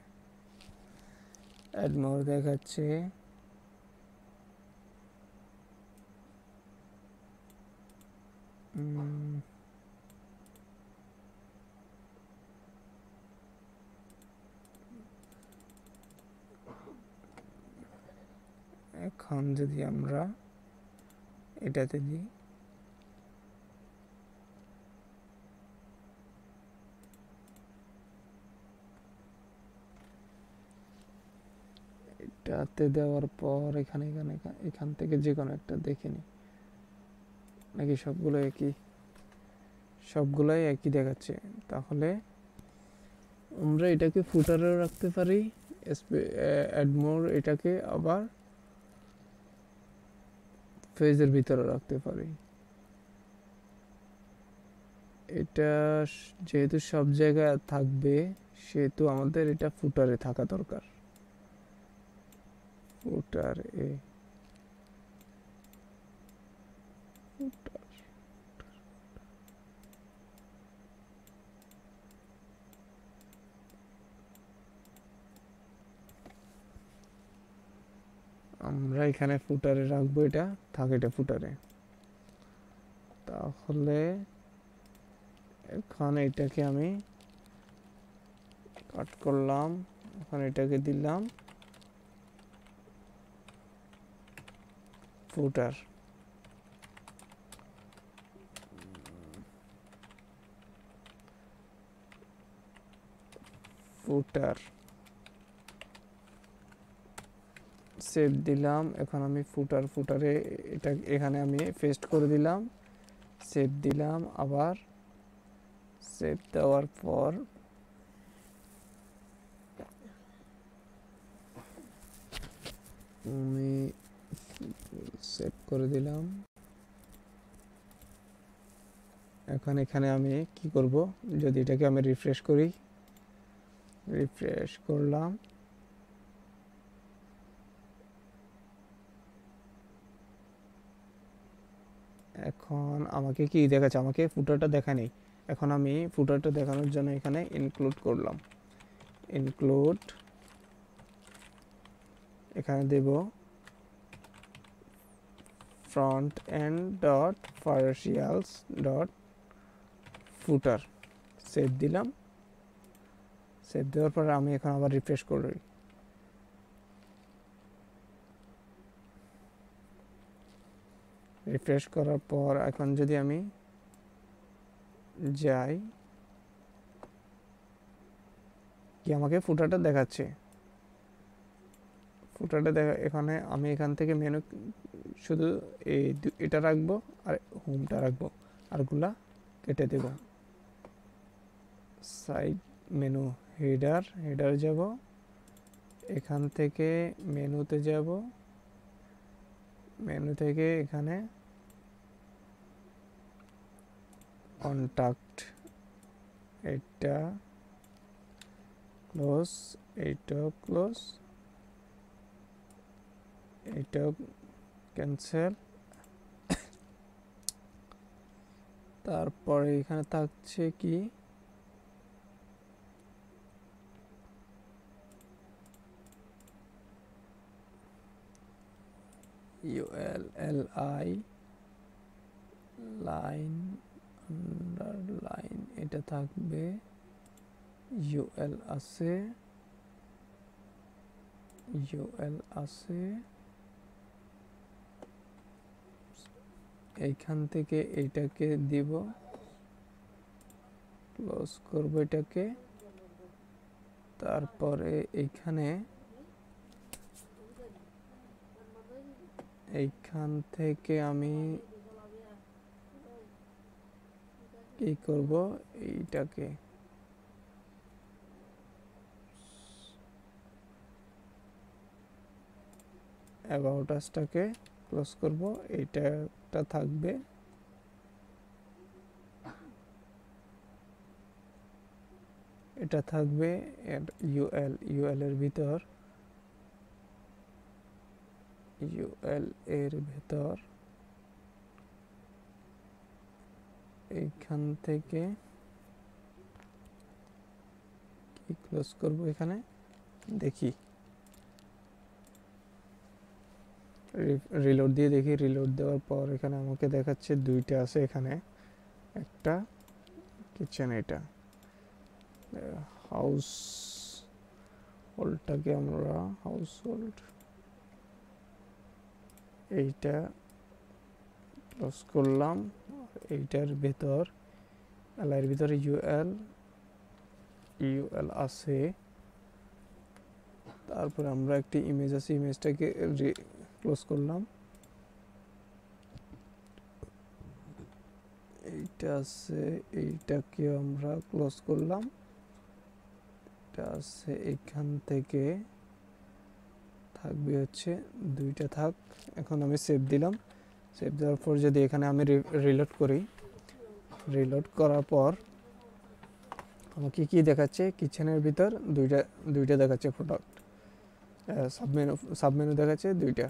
এখন যদি আমরা এটাতে দিই এটাতে দেওয়ার পর এখানে এখান থেকে যে কোনো একটা দেখে নি নাকি সবগুলোই একই দেখাচ্ছে তাহলে আমরা এটাকে ফুটারেও রাখতে পারি অ্যাডমোর এটাকে আবার পেজের ভিতরে রাখতে পারি এটা যেহেতু সব জায়গায় থাকবে সেহেতু আমাদের এটা ফুটারে থাকা দরকার ফুটারে আমরা এখানে ফুটারে রাখবো এটা এটা ফুটারে তাহলে এখন এটাকে আমি কাট করলাম এখন এটাকে দিলাম ফুটার সেভ দিলাম এখন আমি ফুটারে এটা এখানে আমি পেস্ট করে দিলাম সেভ দিলাম আবার সেভ দেওয়ার পর আমি সেভ করে দিলাম এখন এখানে আমি কি করব যদি এটাকে আমি রিফ্রেশ করলাম এখন আমাকে কি দেখাচ্ছে আমাকে ফুটারটা দেখা নেই এখন আমি ফুটারটা দেখানোর জন্য এখানে ইনক্লুড করলাম এখানে দেব front end dot partials dot footer save দিলাম সেভ দেওয়ার পর আমি এখন আবার রিফ্রেশ করি রিফ্রেশ করার পর এখন যদি আমি যাই কি আমাকে ফুটারটা দেখাচ্ছে এখানে আমি এখান থেকে মেনু শুধু এটা রাখবো আর হোমটা রাখবো আরগুলা কেটে দেব সাইড মেনু হেডার যাব এখান থেকে মেনুতে যাব মেনু থেকে এখানে কন্টাক্ট এটা ক্লোজ এটাও ক্যান্সেল। তারপরে এখানে থাকছে কি ULLI লাইন আন্ডারলাইন, এটা থাকবে। UL আছে, UL আছে। এইখান থেকে এইটাকে দিব, ক্লোজ করব এটাকে। তারপরে এইখান থেকে আমি কি করব, এইটাকে অ্যাবাউট আসটাকে ক্লোজ করব। এইটা একটা থাকবে। এটা থাকবে UL এর ভিতর, UL এর ভেতর এইখান থেকে কি ক্লোজ করব, এখানে দেখি, রিলোড দিয়ে দেখি। রিলোড দেওয়ার পর এখানে আমাকে দেখাচ্ছে দুইটা আছে এখানে, একটা কিচেন, এটা হাউস হোল্ডটাকে আমরা হাউস হোল্ড এইটা ক্লোজ করলাম। এইটার ভেতর এর ভিতরে UL আছে। তারপরে আমরা একটি ইমেজ আছে, ইমেজটাকে ক্লোজ করলাম। এইটা আছে, এইটাকে আমরা ক্লোজ করলাম। এটা আছে, এইখান থেকে থাকবে হচ্ছে দুইটা থাক। এখন আমি সেভ দিলাম। সেভ দেওয়ার পর যদি এখানে আমি রিলোড করি, রিলোড করার পর আমাকে কি দেখাচ্ছে, কিচেনের ভিতর দুইটা দেখাচ্ছে প্রোডাক্ট। সাবমেনু দেখাচ্ছে দুইটা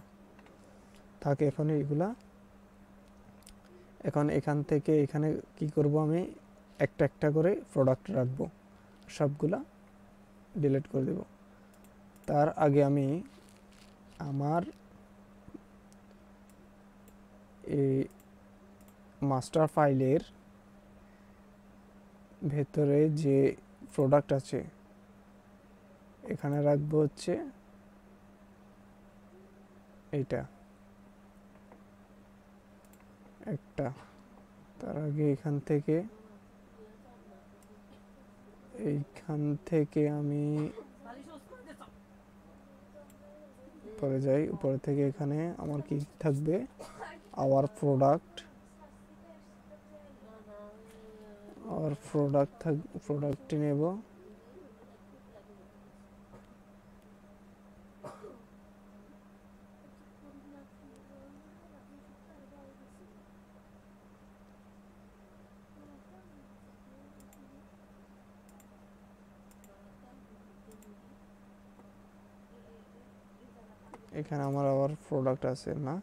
থাকে। এখন এইগুলা, এখন এখান থেকে এখানে কি করব, আমি একটা একটা করে প্রোডাক্ট রাখবো, সবগুলা ডিলিট করে দেব। তার আগে আমি আমার এই মাস্টার ফাইলের ভেতরে যে প্রোডাক্ট আছে এখানে রাখবো হচ্ছে এইটা একটা। তার আগে এইখান থেকে আমি উপরে যাই। উপরে থেকে এখানে আমার কি থাকবে, আওয়ার প্রোডাক্টটি নেব। এখানে আমার আওয়ার প্রোডাক্ট আছে না,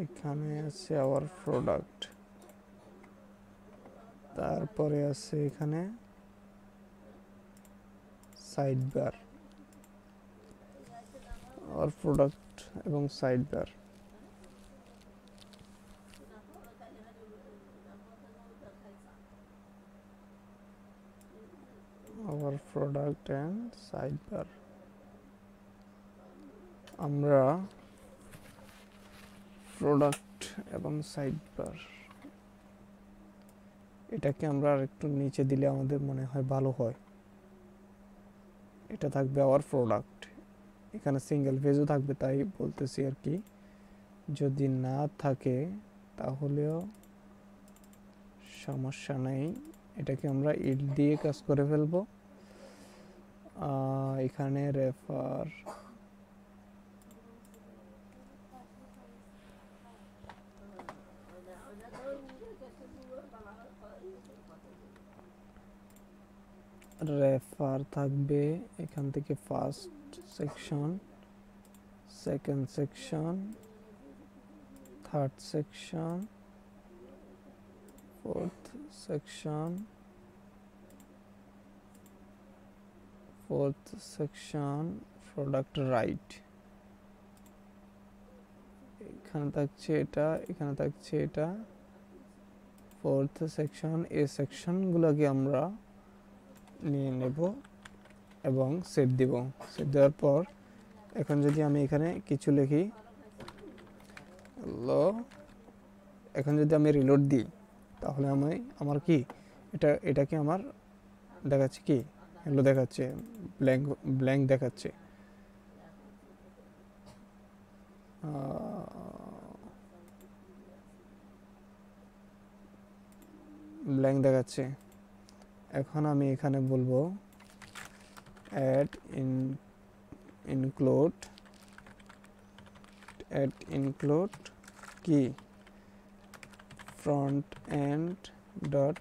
এখানে আছে আওয়ার প্রোডাক্ট। তারপরে আছে এখানে সাইড বার, আওয়ার প্রোডাক্ট এবং side bar. Hour product and side bar. আমরা প্রোডাক্ট এবং সাইড বার এটাকে আমরা আরেকটু নিচে দিলে আমাদের মনে হয় ভালো হয়। এটা থাকবে আওয়ার প্রোডাক্ট, এখানে সিঙ্গেল পেজও থাকবে, তাই বলতেছি আর কি। যদি না থাকে তাহলেও সমস্যা নেই, এটাকে আমরা ইট দিয়ে কাজ করে ফেলবো। এখানে রেফার থাকবে এখান থেকে first section, second section, third section, fourth section, product right. এখানে থাকছে এটা, এখানে থাকছে এটা। ফোর্থ সেকশন, এই সেকশনগুলোকে আমরা নিয়ে নেব এবং সেভ দিব। সেভ দেওয়ার পর এখন যদি আমি এখানে কিছু লিখি, এখন যদি আমি রিলোড দিই তাহলে আমার কি এটাকে আমার দেখাচ্ছে কি হ্যালো দেখাচ্ছে, ব্ল্যাঙ্ক দেখাচ্ছে। ব্ল্যাঙ্ক দেখাচ্ছে। এখন আমি এখানে বলবো অ্যাড ইনক্লুড কি ফ্রন্ট এন্ড ডট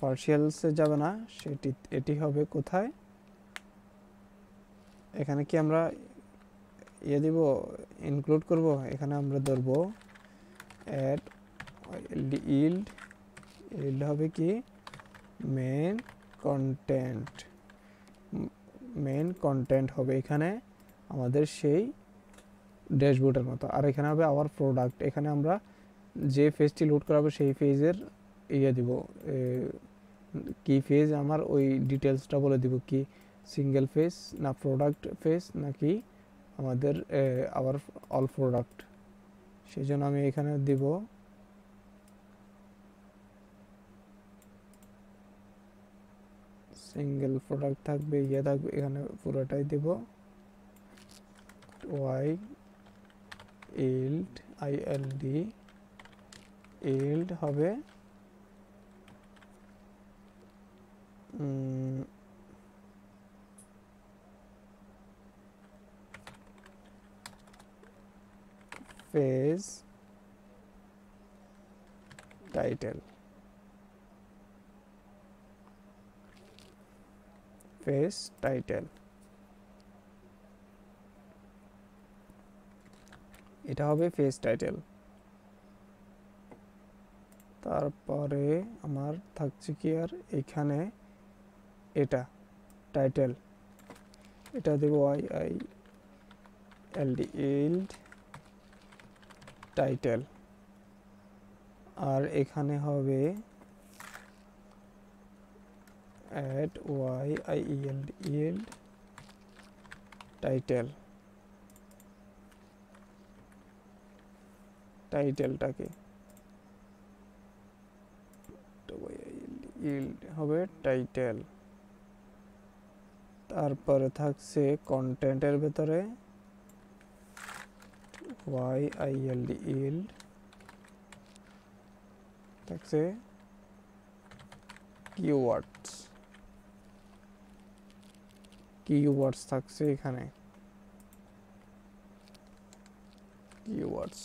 পার্সিয়ালসে যাবে না, এটি হবে কোথায়, এখানে কি আমরা দিব ইনক্লুড করব। এখানে আমরা ধরবো অ্যাড ইল্ড হবে কি মেইন কন্টেন্ট হবে এখানে আমাদের সেই ড্যাশবোর্ডের মতো। আর এখানে হবে আওয়ার প্রোডাক্ট, এখানে আমরা যে পেজটি লোড করাবো সেই পেজের দিব কি পেজ, আমার ওই ডিটেলসটা বলে দিব কি সিঙ্গেল পেজ না প্রোডাক্ট পেজ নাকি আমাদের আওয়ার অল প্রোডাক্ট। সেই জন্য আমি এখানে দিব সিঙ্গেল প্রোডাক্ট থাকবে, থাকবে এখানে পুরোটাই দেব ইল্ড হবে পেজ টাইটেল, এটা হবে পেজ টাইটেল। তারপরে আমার থাকছে কি আর এখানে এটা টাইটেল, এটা দেব ইল্ড টাইটেল। আর এখানে হবে অ্যাড ইল্ড টাইটেল, টাইটেলটাকে ইল্ড হবে টাইটেল। তারপরে থাকছে কন্টেন্টের ভেতরে ইল্ড থাকছে কিওয়ার্ডস থাকছে এখানে কিওয়ার্ডস।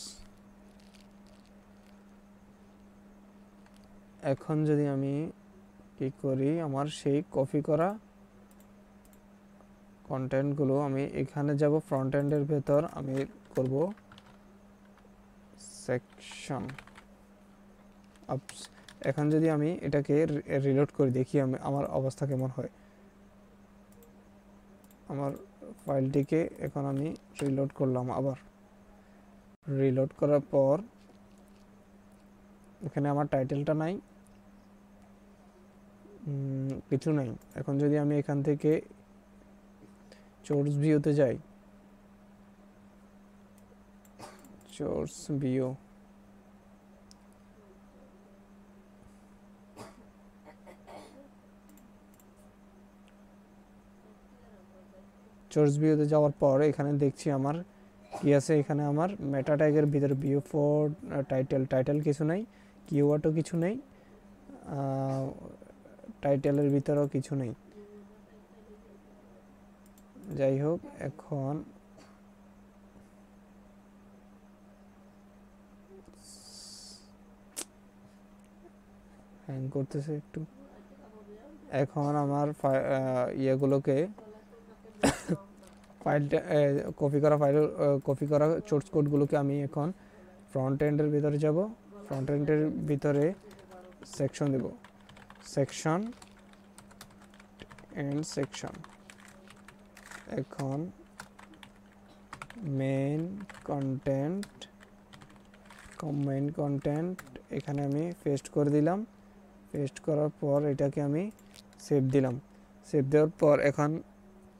এখন যদি আমি কি করি, আমার সেই কপি করা কন্টেন্টগুলো আমি এখানে যাব, ফ্রন্ট এন্ডের ভেতর আমি করব সেকশন। এখন যদি আমি এটাকে রিলোড করে দেখি আমার অবস্থা কেমন হয়। আমার ফাইলটিকে এখন আমি রিলোড করলাম, আবার রিলোড করার পর এখানে আমার টাইটেলটা নাই, কিছু নাই। এখন যদি আমি এখান থেকে সোর্স ভিউতে যাই, সোর্স ভিউ, সোর্স ভিউতে যাওয়ার পর এখানে দেখছি আমার কি আছে, এখানে আমার মেটা ট্যাগের ভিতরে ভিউ ফর টাইটেল কিছু নাই, কিওয়ার্ডও কিছু নেই, টাইটেলের ভিতরেও কিছু নেই। যাই হোক, এখন হ্যাং করতেছে একটু। এখন আমার ইয়েগুলোকে ফাইলটা কপি করা সোর্স কোডগুলোকে আমি এখন ফ্রন্ট এন্ডের ভিতরে যাব, ফ্রন্ট এন্ডের ভিতরে সেকশন দেব, সেকশন এন্ড সেকশন। এখন মেইন কন্টেন্ট এখানে আমি পেস্ট করে দিলাম। পেস্ট করার পর এটাকে আমি সেভ দিলাম। সেভ দেওয়ার পর এখন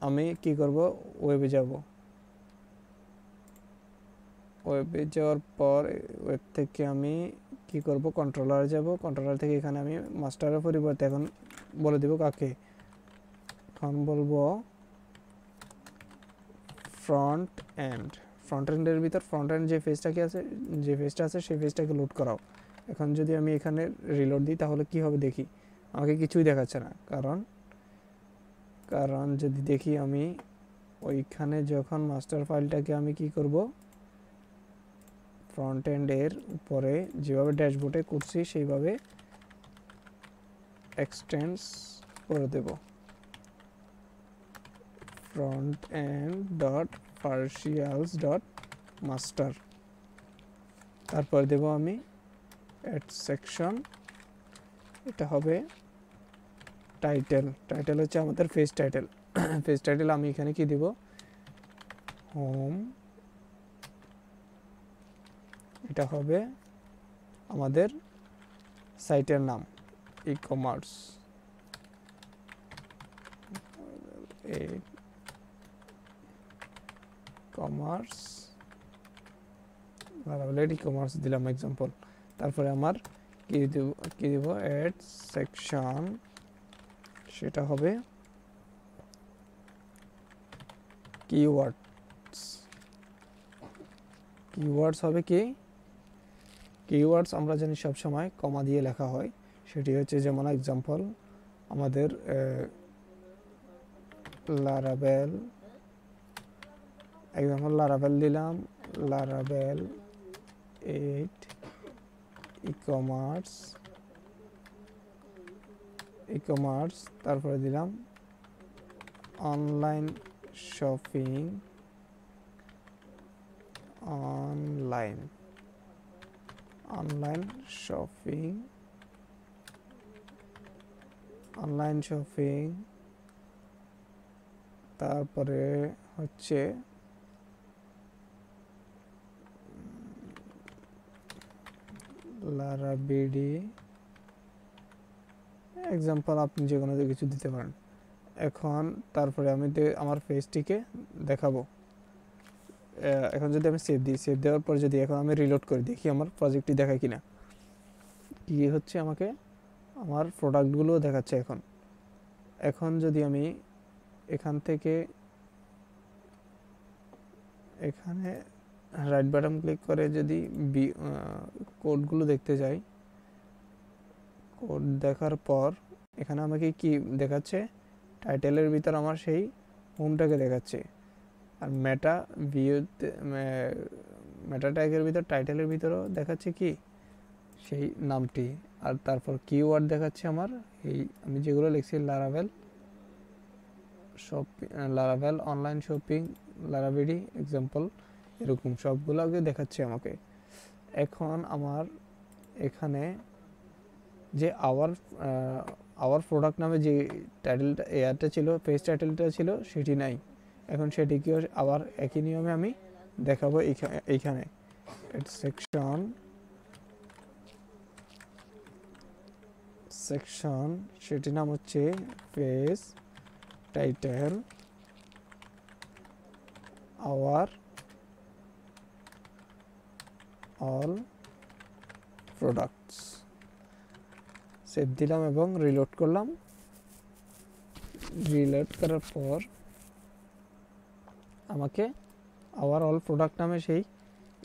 আমি কি করব, ওয়েবে যাব। ওয়েবে যাওয়ার পর ওয়েব থেকে আমি কি করব, কন্ট্রোলারে যাব। কন্ট্রোলার থেকে এখানে আমি মাস্টারের পরিবর্তে এখন বলে দেব কাকে, এখন বলবো ফ্রন্ট এন্ডের ভিতর ফ্রন্ট এন্ড যে পেজটা আছে সেই পেজটাকে লোড করাও। এখন যদি আমি এখানে রিলোড দিই তাহলে কি হবে দেখি, আমাকে কিছুই দেখাচ্ছে না। কারণ যদি দেখি আমি ওইখানে যখন মাস্টার ফাইলটাকে আমি কি করব, ফ্রন্ট এন্ডের উপরে যেভাবে ড্যাশবোর্ডে করছি সেইভাবে এক্সটেন্স করে দেব, front end dot partials dot master। তারপর দেব আমি add section, এটা হবে টাইটেল হচ্ছে আমাদের পেজ টাইটেল। পেজ টাইটেল আমি এখানে কি দেব, হোম। এটা হবে আমাদের সাইটের নাম, ই-কমার্স ই-কমার্স দিলাম এক্সাম্পল। তারপরে আমার কি দেব এড সেকশন, সেটা হবে কিওয়ার্ডস হবে কি কিওয়ার্ডস আমরা জানি সব সময় কমা দিয়ে লেখা হয়। সেটি হচ্ছে যেমন এক্সাম্পল আমাদের লারাবেল দিলাম, লারাবেল 8 ই-কমার্স, তারপরে দিলাম অনলাইন শপিং, তারপরে হচ্ছে লারাবিডি, এক্সাম্পল আপনি যে কোনো কিছু দিতে পারেন। এখন তারপরে আমি আমার পেজটিকে দেখাবো। এখন যদি আমি সেভ দিই, সেভ দেওয়ার পর যদি এখন আমি রিলোড করি, দেখি আমার প্রজেক্টটি দেখায় কিনা। কি হচ্ছে, আমাকে আমার প্রোডাক্টগুলো দেখাচ্ছে। এখন যদি আমি এখান থেকে এখানে রাইট বাটন ক্লিক করে যদি কোডগুলো দেখতে যাই, কোড দেখার পর এখানে আমাকে কি দেখাচ্ছে, টাইটেলের ভিতর আমার সেই হোমটাকে দেখাচ্ছে। আর মেটা ট্যাগের ভিতর টাইটেলের ভিতরেও দেখাচ্ছে কি সেই নামটি। আর তারপর কিওয়ার্ড দেখাচ্ছে আমার এই আমি যেগুলো লিখছি, লারাভেল অনলাইন শপিং, লারাবিডি এক্সাম্পল, এরকম সবগুলোকে দেখাচ্ছে আমাকে। এখন আমার এখানে যে আওয়ার প্রোডাক্ট নামে যে টাইটেলটা এয়ারটা ছিল, পেজ টাইটেলটা ছিল, সেটি নাই। এখন সেটিকেও আবার একই নিয়মে আমি দেখাবো এইখানে সেকশন, সেটির নাম হচ্ছে page title hour all products. Save দিলাম এবং রিলোড করলাম। রিলোড করার পর আমাকে আওয়ার অল প্রোডাক্ট নামে সেই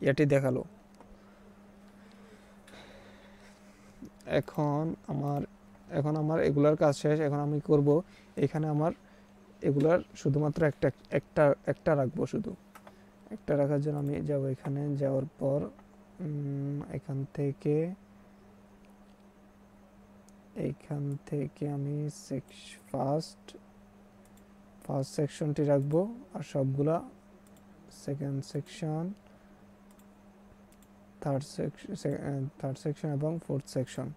এটি দেখালো। এখন আমার এগুলার কাজ শেষ। এখন আমি করব এখানে আমার এগুলার শুধুমাত্র একটা রাখবো। শুধু একটা রাখার জন্য আমি যাব, এখানে যাওয়ার পর এখান থেকে আমি ফার্স্ট সেকশনটি রাখবো, আর সবগুলা সেকেন্ড সেকশন, থার্ড সেকশন এবং ফোর্থ সেকশন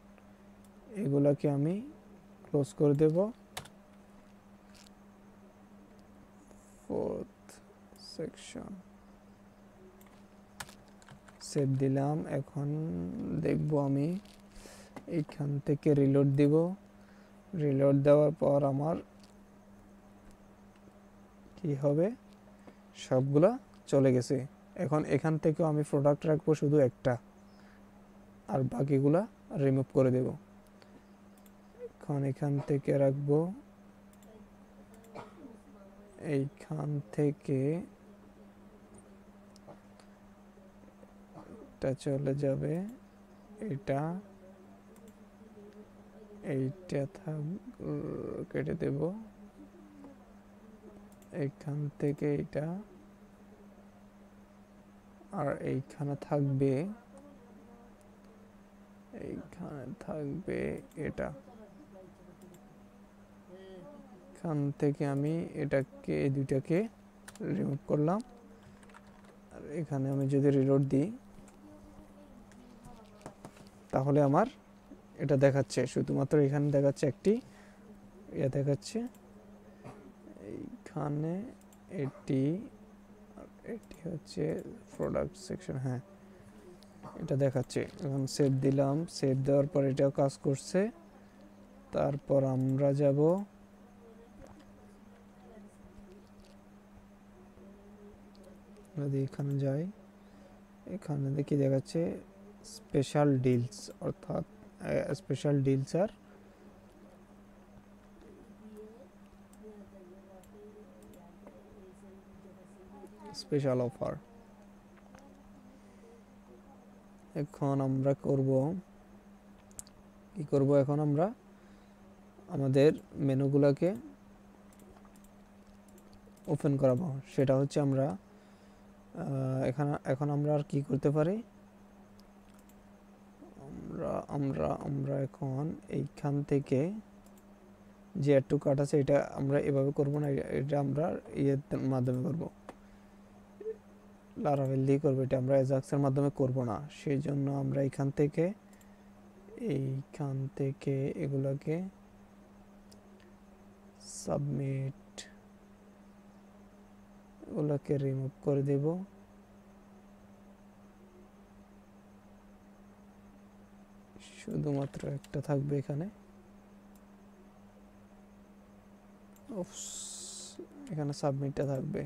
এগুলাকে আমি ক্লোজ করে দেব। ফোর্থ সেকশন সেভ দিলাম। এখন দেখব আমি এইখান থেকে রিলোড দিব। রিলোড দেওয়ার পর আমার কি হবে, সবগুলা চলে গেছে। এখন এখান থেকেও আমি প্রোডাক্ট রাখবো শুধু একটা, আর বাকিগুলা রিমুভ করে দেব। এখন এখান থেকে রাখবো, এইখান থেকে এটা চলে যাবে, এটা এইটা কেটে দেব। এইখান থেকে এটা, আর এইখানে থাকবে, এইখানে থাকবে এটা। এখান থেকে আমি এটাকে, এই দুইটাকে রিমুভ করলাম। আর এখানে আমি যদি রিলোড দিই তাহলে আমার এটা দেখাচ্ছে, শুধুমাত্র এখানে দেখাচ্ছে একটি ইয়ে দেখাচ্ছে, এইখানে এটি, এটি হচ্ছে প্রোডাক্ট সেকশন, হ্যাঁ এটা দেখাচ্ছে। এখন সেভ দিলাম। সেভ দেওয়ার পর এটাও কাজ করছে। তারপর আমরা যাব যদি এখানে যাই, এখানে দেখি দেখাচ্ছে স্পেশাল ডিলস, অর্থাৎ স্পেশাল ডিলস আর স্পেশাল অফার। এখন আমরা কি করব, এখন আমরা আমাদের মেনুগুলোকে ওপেন করাবো। সেটা হচ্ছে আমরা এখন আমরা আর কি করতে পারি, আমরা এখন এইখান থেকে যে অ্যাড টু কার্ট আছে এটা আমরা এভাবে করব না, এটা আমরা ইয়ের মাধ্যমে করব, লারাভেল দিয়ে করবো। এটা আমরা অ্যাজাক্সের মাধ্যমে করব না। সেই জন্য আমরা এইখান থেকে এগুলাকে সাবমিট, এগুলাকে রিমুভ করে দেব। শুধুমাত্র একটা থাকবে এখানে, এখানে সাবমিটটা থাকবে।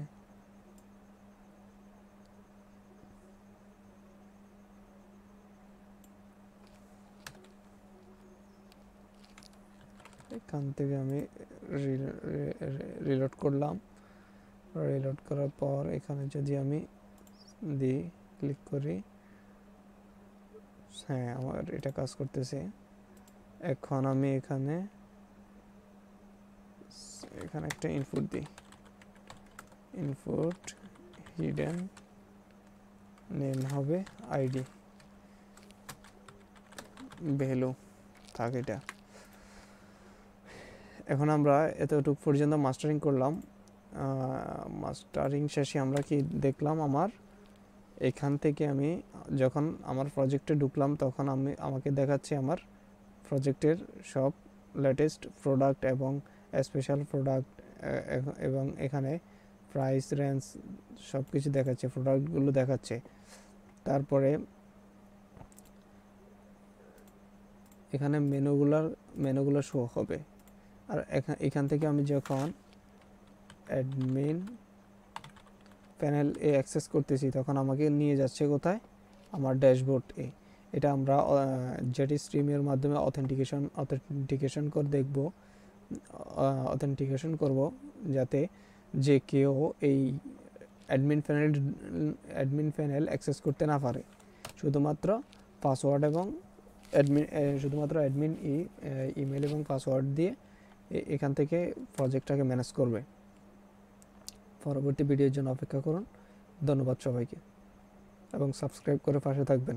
এখান থেকে আমি রিলোড করলাম। রিলোড করার পর এখানে যদি আমি দিই, ক্লিক করি, হ্যাঁ আমার এটা কাজ করতেছে। এখন আমি এখানে একটা ইনপুট দিই, ইনপুট হিডেন নেম হবে আইডি ভ্যালু থাক এটা। এখন আমরা এতটুকু পর্যন্ত মাস্টারিং করলাম। মাস্টারিং শেষে আমরা কি দেখলাম, আমার এখান থেকে আমি যখন আমার প্রজেক্টে ঢুকলাম তখন আমাকে দেখাচ্ছে আমার প্রজেক্টের সব লেটেস্ট প্রোডাক্ট এবং স্পেশাল প্রোডাক্ট, এবং এখানে প্রাইস রেঞ্জ সব কিছু দেখাচ্ছে, প্রোডাক্টগুলো দেখাচ্ছে। তারপরে এখানে মেনুগুলো শো হবে। আর এখান থেকে আমি যখন অ্যাডমিন প্যানেল এ অ্যাক্সেস করতেছি তখন আমাকে নিয়ে যাচ্ছে কোথায়, আমার ড্যাশবোর্ড এ। এটা আমরা জেটি স্ট্রিমের মাধ্যমে অথেন্টিকেশন করে দেখব, অথেন্টিকেশন করব যাতে যে কেউ এই অ্যাডমিন প্যানেল অ্যাক্সেস করতে না পারে। শুধুমাত্র পাসওয়ার্ড এবং অ্যাডমিন ইমেল এবং পাসওয়ার্ড দিয়ে এখান থেকে প্রজেক্টটাকে ম্যানেজ করবে। পরবর্তী ভিডিওর জন্য অপেক্ষা করুন। ধন্যবাদ সবাইকে এবং সাবস্ক্রাইব করে পাশে থাকবেন।